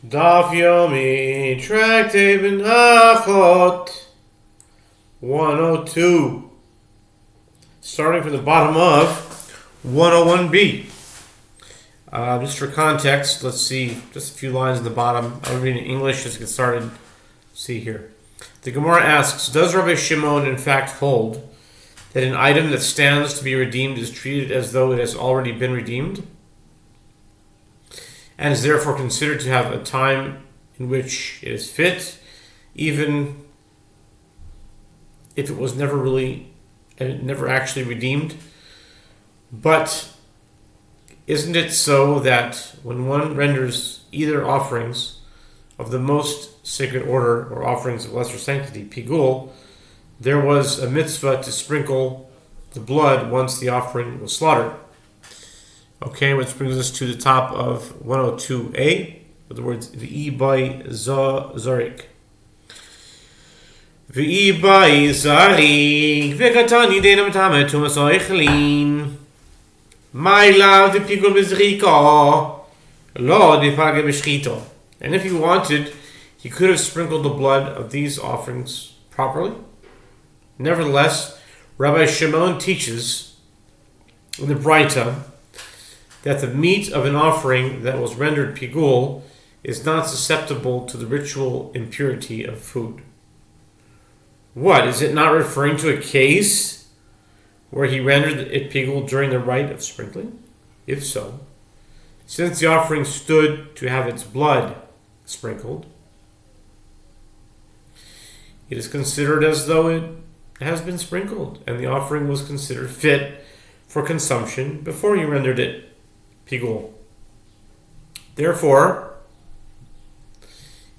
Daf Yomi, Tractate Menachot, 102. Starting from the bottom of 101b. Just for context, let's see just a few lines in the bottom. I'll read in English just to get started. See here. The Gemara asks, does Rabbi Shimon in fact hold that an item that stands to be redeemed is treated as though it has already been redeemed, and is therefore considered to have a time in which it is fit, even if it was never actually redeemed? But isn't it so that when one renders either offerings of the most sacred order or offerings of lesser sanctity, pigul, there was a mitzvah to sprinkle the blood once the offering was slaughtered? Okay, which brings us to the top of 102a, with the words V'i by Zarik. V'i by Zarik, V'katani dena metamet tumas oichlin. My love, the pigul bezrika, lo de page b'shchito. And if he wanted, he could have sprinkled the blood of these offerings properly. Nevertheless, Rabbi Shimon teaches in the Braita that the meat of an offering that was rendered pigul is not susceptible to the ritual impurity of food. What? Is it not referring to a case where he rendered it pigul during the rite of sprinkling? If so, since the offering stood to have its blood sprinkled, it is considered as though it has been sprinkled, and the offering was considered fit for consumption before he rendered it pigul. Therefore,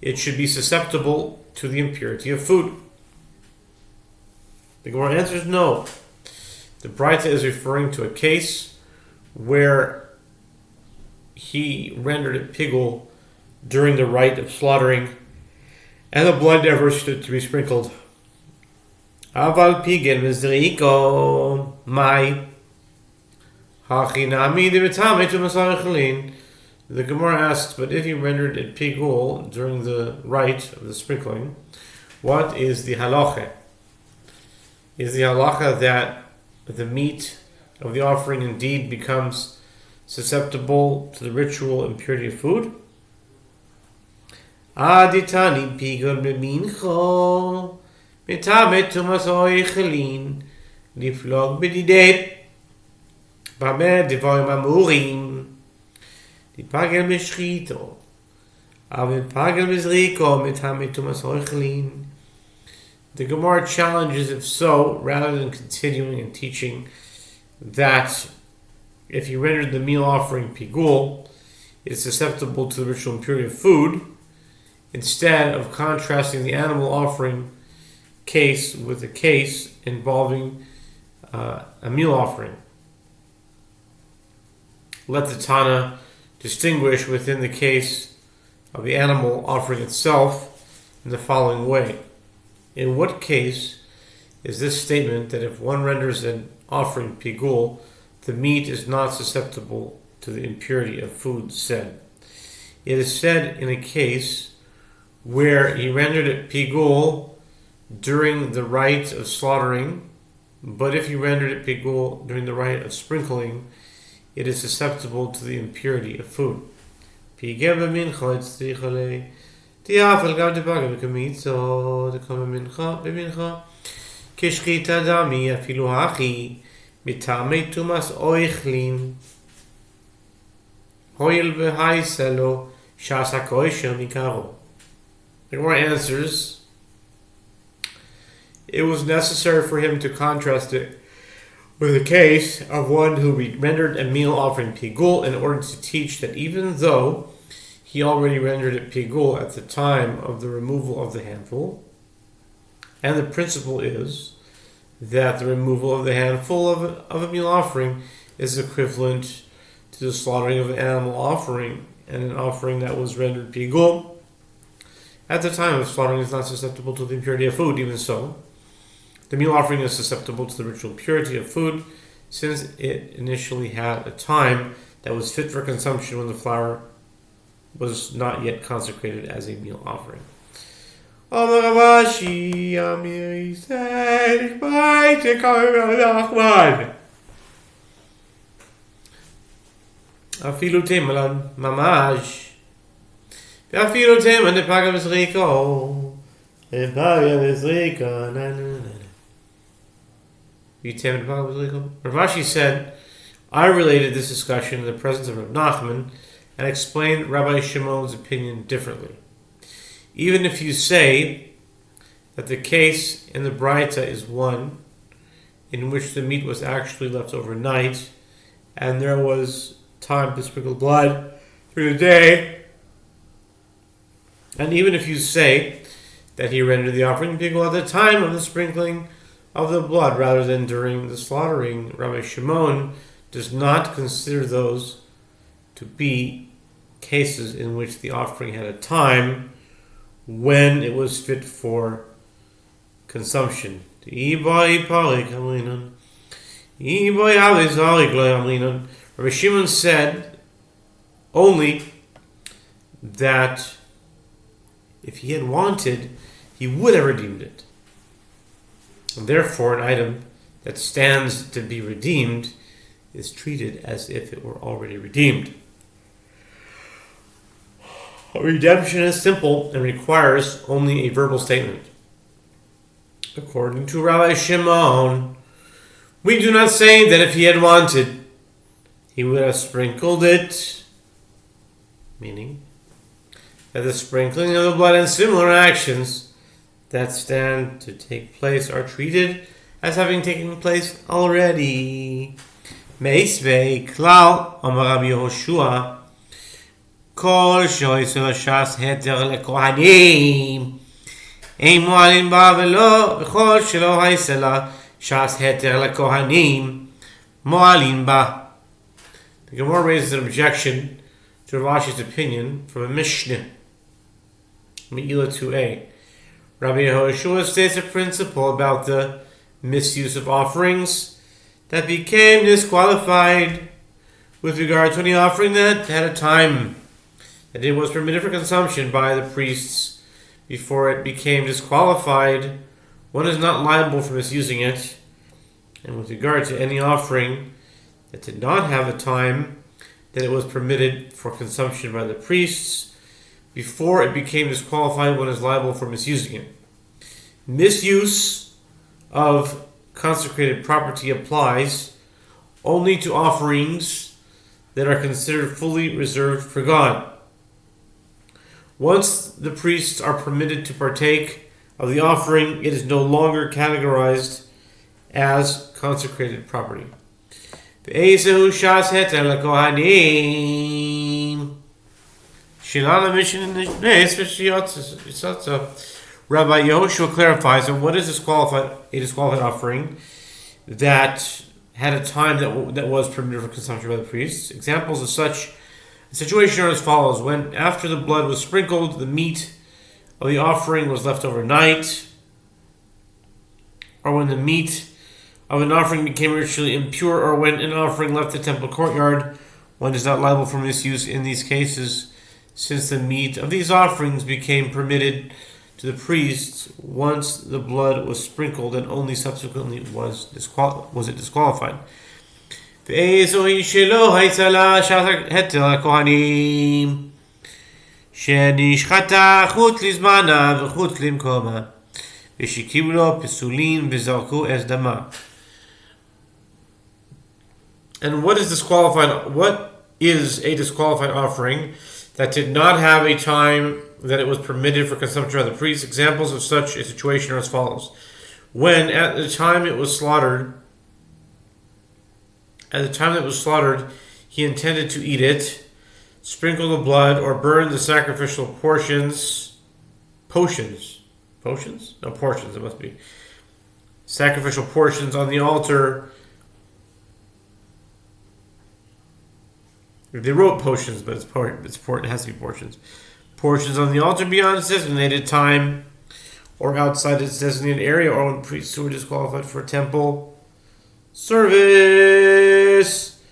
it should be susceptible to the impurity of food. The Gemara answers no. The Braita is referring to a case where he rendered it pigul during the rite of slaughtering, and the blood never stood to be sprinkled. Aval pigel mizriko mai. The Gemara asks, but if he rendered it pigul during the rite of the sprinkling, what is the halacha? Is the halacha that the meat of the offering indeed becomes susceptible to the ritual impurity of food? Aditani pigul b'mincho mitamet tumas oichelin liflog b'didei b'ameh divorim amurim dipagel b'shchito avim pagel b'zriko mitamet tumas oichelin. The Gemara challenges if so, rather than continuing and teaching that if you rendered the meal offering pigul, it is susceptible to the ritual impurity of food, instead of contrasting the animal offering case with a case involving a meal offering. Let the Tana distinguish within the case of the animal offering itself in the following way. In what case is this statement that if one renders an offering pigul, the meat is not susceptible to the impurity of food said? It is said in a case where he rendered it pigul during the rite of slaughtering, but if he rendered it pigul during the rite of sprinkling, it is susceptible to the impurity of food. Pigel b'mincha tzricha tiafel gav debagel b'kamitzo dekama mincha b'mincha kishchita dami afilu hachi mitamei tumas oichlin hoil v'haiselo shas hakoisher mikaro. The Gemara answers, it was necessary for him to contrast it with a case of one who rendered a meal offering pigul in order to teach that even though he already rendered it pigul at the time of the removal of the handful, and the principle is that the removal of the handful of a meal offering is equivalent to the slaughtering of an animal offering, and an offering that was rendered pigul at the time of slaughtering is not susceptible to the impurity of food. Even so, the meal offering is susceptible to the ritual purity of food, since it initially had a time that was fit for consumption when the flour was not yet consecrated as a meal offering. Amar Ravashi, Amir said, Afilu Temelan Mamash. Afilu Temelan de Paga Misriko. De Paga Misriko. Ravashi said, I related this discussion in the presence of Rav Nachman and explained Rabbi Shimon's opinion differently. Even if you say that the case in the Braita is one in which the meat was actually left overnight and there was time to sprinkle blood through the day, and even if you say that he rendered the offering people at the time of the sprinkling of the blood rather than during the slaughtering, Rabbi Shimon does not consider those to be cases in which the offering had a time when it was fit for consumption. Rabbi Shimon said only that if he had wanted, he would have redeemed it. And therefore, an item that stands to be redeemed is treated as if it were already redeemed. Redemption is simple and requires only a verbal statement. According to Rabbi Shimon, we do not say that if he had wanted, he would have sprinkled it, meaning that the sprinkling of the blood and similar actions that stand to take place are treated as having taken place already. Meisvei klal amar Rabbi Yehoshua kol shoyse shas heter lekohanim ein moalin ba velo bechol shelo haisela shas heter lekohanim moalin ba. The Gemara raises an objection to Ravashi's opinion from a Mishnah, Me'ila 2a. Rabbi Yehoshua states a principle about the misuse of offerings that became disqualified with regard to any offering that had a time that it was permitted for consumption by the priests before it became disqualified. One is not liable for misusing it. And with regard to any offering that did not have a time that it was permitted for consumption by the priests before it became disqualified, one is liable for misusing it. Misuse of consecrated property applies only to offerings that are considered fully reserved for God. Once the priests are permitted to partake of the offering, it is no longer categorized as consecrated property. Rabbi Yehoshua clarifies on what is a disqualified offering that had a time that was permitted for consumption by the priests. Examples of such a situation are as follows: when after the blood was sprinkled, the meat of the offering was left overnight, or when the meat of an offering became ritually impure, or when an offering left the temple courtyard. One is not liable for misuse in these cases, since the meat of these offerings became permitted to the priests once the blood was sprinkled, and only subsequently was it disqualified. And what is disqualified? What is a disqualified offering that did not have a time that it was permitted for consumption by the priest? Examples of such a situation are as follows: when at the time it was slaughtered, he intended to eat it, sprinkle the blood, or burn the sacrificial portions. Sacrificial portions on the altar. They wrote potions, but it has to be portions. Portions on the altar beyond its designated time, or outside its designated area, or when priests who were disqualified for temple service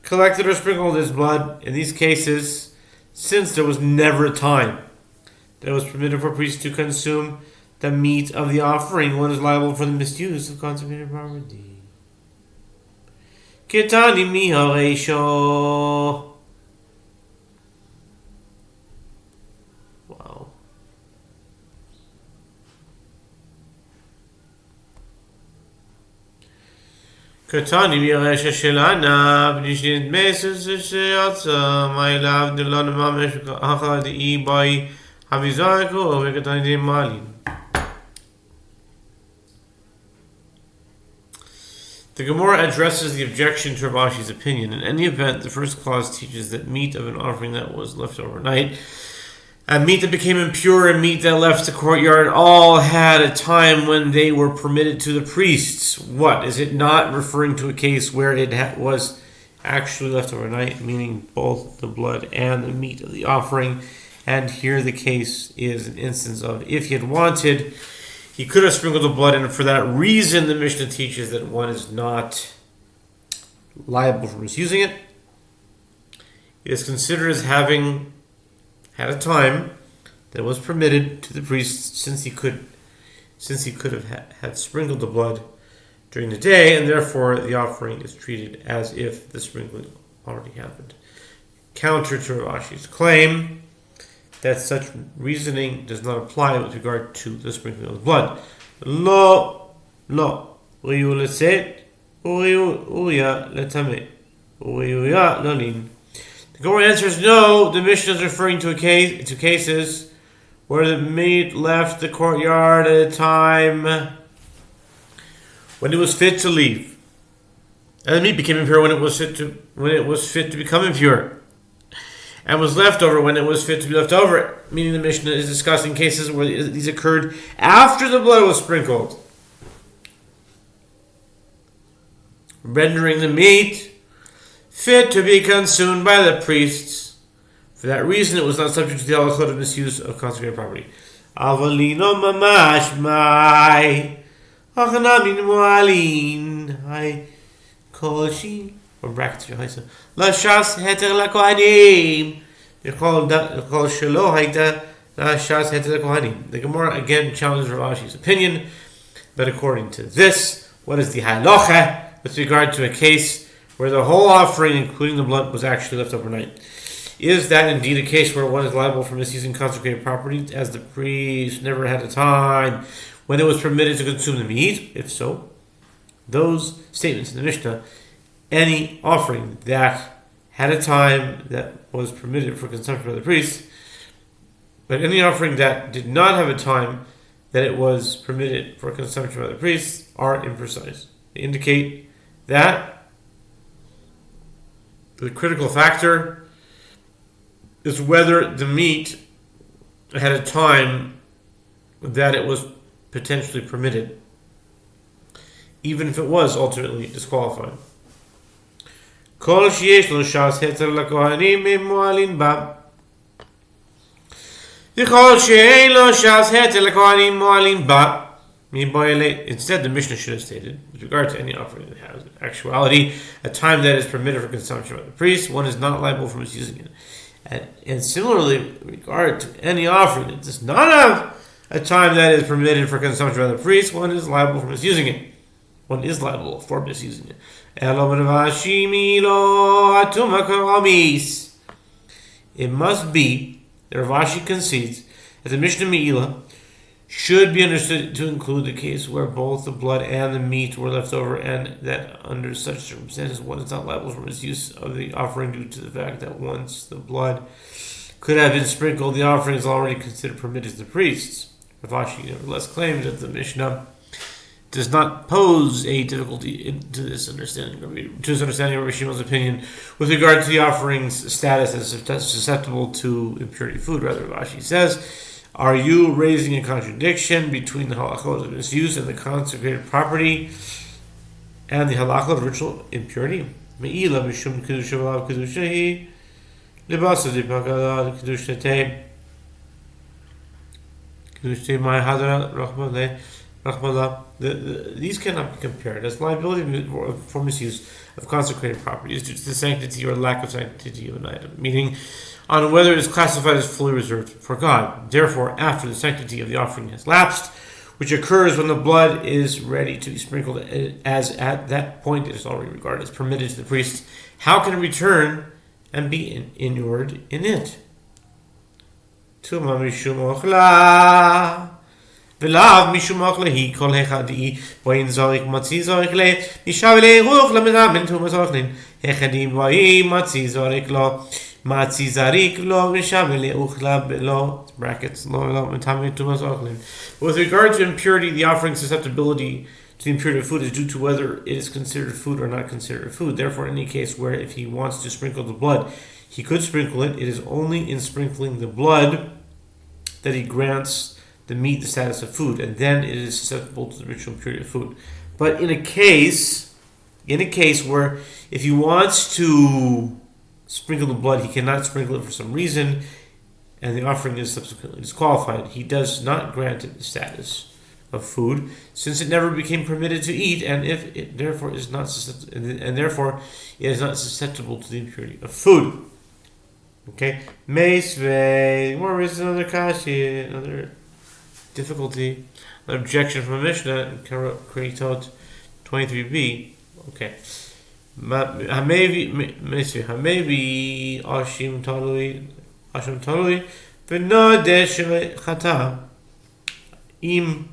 collected or sprinkled his blood. In these cases, since there was never a time that it was permitted for priests to consume the meat of the offering, one is liable for the misuse of consecrated property. Ketani miharesho. Wow. Ketani miharesho shelana b'nishnit meses sheyatsa ma'ilav dilan ma'mesh hachad ibai havizayko v'ketani de malin. The Gemara addresses the objection to Rav Ashi's opinion. In any event, the first clause teaches that meat of an offering that was left overnight, and meat that became impure, and meat that left the courtyard all had a time when they were permitted to the priests. What? Is it not referring to a case where it was actually left overnight, meaning both the blood and the meat of the offering? And here the case is an instance of if he had wanted, he could have sprinkled the blood, and for that reason, the Mishnah teaches that one is not liable for misusing it. It is considered as having had a time that was permitted to the priest, since he could have had sprinkled the blood during the day, and therefore the offering is treated as if the sprinkling already happened. Counter to Rav Ashi's claim that such reasoning does not apply with regard to the sprinkling of blood. The Gemara answers no. The Mishnah is referring to cases where the meat left the courtyard at a time when it was fit to leave, and the meat became impure when it was fit to become impure, and was left over when it was fit to be left over. Meaning the Mishnah is discussing cases where these occurred after the blood was sprinkled, rendering the meat fit to be consumed by the priests. For that reason, it was not subject to the halachot of misuse of consecrated property. Avalino mamash mai achanamin mualin hai kolshi. Or brackets, Lashas heter lakohanim. Yechol shelo haita lashas heter lakohanim. The Gemara again challenges Rav Ashi's opinion, but according to this, what is the halacha with regard to a case where the whole offering, including the blood, was actually left overnight? Is that indeed a case where one is liable for misusing consecrated property, as the priest never had a time when it was permitted to consume the meat? If so, those statements in the Mishnah, any offering that had a time that was permitted for consumption by the priest, but any offering that did not have a time that it was permitted for consumption by the priest are imprecise. They indicate that the critical factor is whether the meat had a time that it was potentially permitted, even if it was ultimately disqualified. Kol sheyesh lo shas heter lakohanim mualin ba. Kol sheyesh lo shas heter lakohanim mualin ba. Instead, the Mishnah should have stated, with regard to any offering that has in actuality a time that is permitted for consumption by the priest, one is not liable for misusing it. And similarly, with regard to any offering that does not have a time that is permitted for consumption by the priest, one is liable for misusing it. One is liable for misusing it. It must be that Rav Ashi concedes that the Mishnah Me'ilah should be understood to include the case where both the blood and the meat were left over, and that under such circumstances one is not liable for misuse of the offering due to the fact that once the blood could have been sprinkled, the offering is already considered permitted to the priests. Rav Ashi nevertheless claims that the Mishnah does not pose a difficulty to this understanding of Rabbi Shimon's opinion with regard to the offering's status as susceptible to impurity food. Rather, Rav Ashi says, are you raising a contradiction between the halachot of misuse and the consecrated property and the halachot of ritual impurity? Me'ila mishum kedusha v'lav kedusha hi libasa dipakala kedusha te kedusha te mai hadra rachma le These cannot be compared, as liability for misuse of consecrated property is due to the sanctity or lack of sanctity of an item, meaning on whether it is classified as fully reserved for God. Therefore, after the sanctity of the offering has lapsed, which occurs when the blood is ready to be sprinkled, as at that point it is already regarded as permitted to the priest, how can it return and be inured in it? Tuma mishum ochla. ולאו משום אוכלה היא כל החדי ואין זוריק מציא זוריק לה נשאב להרוך למזמן תומס אוכלין החדים ואי מציא זוריק לו מציא זריק לו ונשאב להוכלה בלא brackets לא מטעמי תומס אוכלין. With regard to impurity, the offering susceptibility to the impurity of food is due to whether it is considered food or not considered food. Therefore, in any case where if he wants to sprinkle the blood, he could sprinkle it. It is only in sprinkling the blood that he grants the meat the status of food, and then it is susceptible to the ritual impurity of food. But in a case where if he wants to sprinkle the blood, he cannot sprinkle it for some reason, and the offering is subsequently disqualified, he does not grant it the status of food, since it never became permitted to eat, and if it therefore is not susceptible to the impurity of food. Okay, Meisvei, where is another kashi, another difficulty, an objection from a Mishnah in Kretot 23b. Okay. Hamevi Ashim Talui V'Nodesh Chata Im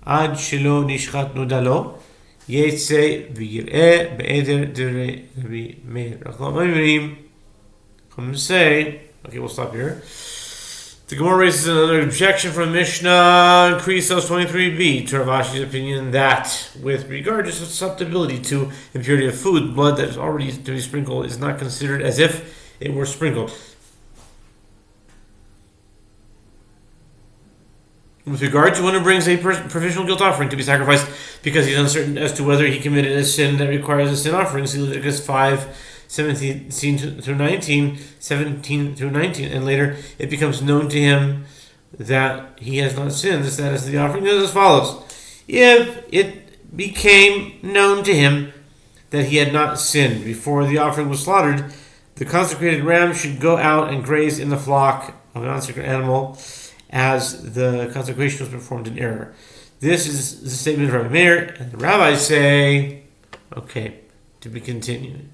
Ad Shelo Nishchat Nudalo Yetze V'Yir'eh Be'eder Direi Rabbi Meir. Come say, okay, we'll stop here. The Gemara raises another objection from Mishnah in Kretos 23b to Rav Ashi's opinion that, with regard to susceptibility to impurity of food, blood that is already to be sprinkled is not considered as if it were sprinkled. With regard to one who brings a provisional guilt offering to be sacrificed because he's uncertain as to whether he committed a sin that requires a sin offering, see Leviticus 5:17 through 19, and later it becomes known to him that he has not sinned. The status of the offering is as follows. If it became known to him that he had not sinned before the offering was slaughtered, the consecrated ram should go out and graze in the flock of an unsacred animal, as the consecration was performed in error. This is the statement of Rabbi Meir, and the rabbis say, okay, to be continued.